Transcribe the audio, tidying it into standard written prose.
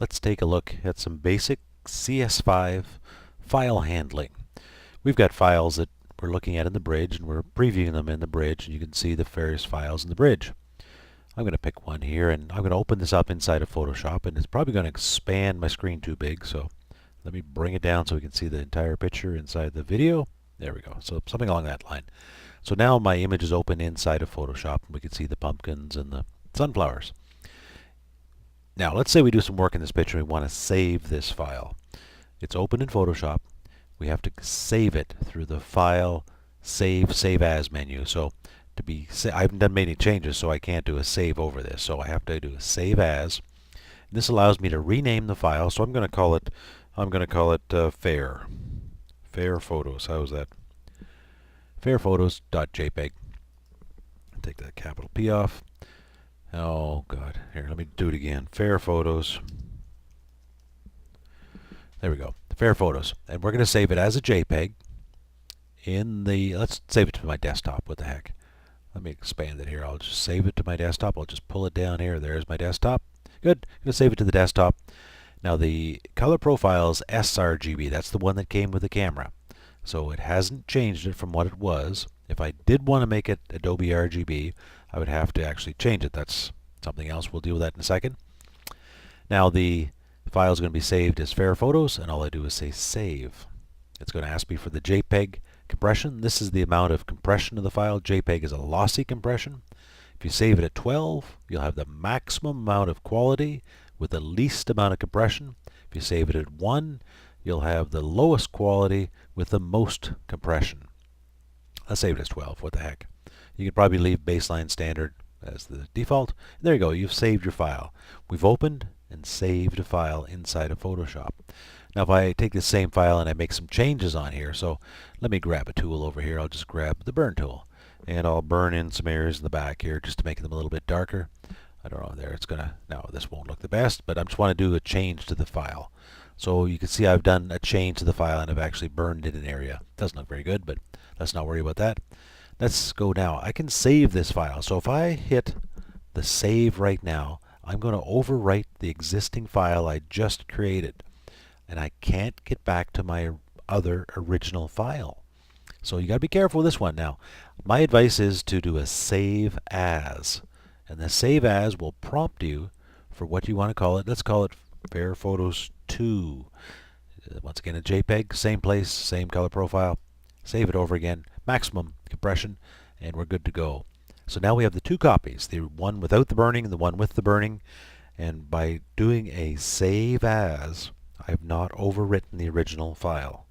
let's take a look at some basic CS5 file handling. We've got files that we're looking at in the bridge, and we're previewing them in the bridge, and you can see the various files in the bridge. I'm going to pick one here, and I'm going to open this up inside of Photoshop, and it's probably going to expand my screen too big, so let me bring it down so we can see the entire picture inside the video. There we go. So something along that line. So now my image is open inside of Photoshop, and we can see the pumpkins and the sunflowers. Now let's say we do some work in this picture and we want to save this file. It's open in Photoshop. We have to save it through the File, Save As menu. So I haven't done many changes, so I can't do a save over this. So I have to do a Save As. This allows me to rename the file. So I'm going to call it Fair Photos. How's that? Fairphotos.jpg. Take the capital P off. Oh God, here, let me do it again. Fair Photos. There we go. Fair Photos. And we're going to save it as a JPEG let's save it to my desktop. What the heck? Let me expand it here. I'll just save it to my desktop. I'll just pull it down here. There's my desktop. Good. I'm going to save it to the desktop. Now the color profile is sRGB. That's the one that came with the camera. So it hasn't changed it from what it was. If I did want to make it Adobe RGB, I would have to actually change it. That's something else. We'll deal with that in a second. Now the file is going to be saved as Fair Photos, and all I do is say Save. It's going to ask me for the JPEG compression. This is the amount of compression of the file. JPEG is a lossy compression. If you save it at 12, you'll have the maximum amount of quality with the least amount of compression. If you save it at 1, you'll have the lowest quality with the most compression. Let's save it as 12. What the heck? You can probably leave baseline standard as the default. There you go. You've saved your file. We've opened and saved a file inside of Photoshop. Now if I take this same file and I make some changes on here, so let me grab a tool over here. I'll just grab the burn tool, and I'll burn in some areas in the back here just to make them a little bit darker. I don't know, there it's gonna, now this won't look the best, but I just want to do a change to the file. So you can see I've done a change to the file and I've actually burned in an area. Doesn't look very good, but let's not worry about that. Let's go now. I can save this file. So if I hit the save right now, I'm going to overwrite the existing file I just created, and I can't get back to my other original file. So you got to be careful with this one. Now, my advice is to do a Save As, and the Save As will prompt you for what you want to call it. Let's call it Fair Photos 2. Once again, a JPEG, same place, same color profile. Save it over again, maximum compression, and we're good to go. So now we have the two copies, the one without the burning and the one with the burning. And by doing a Save As, I've not overwritten the original file.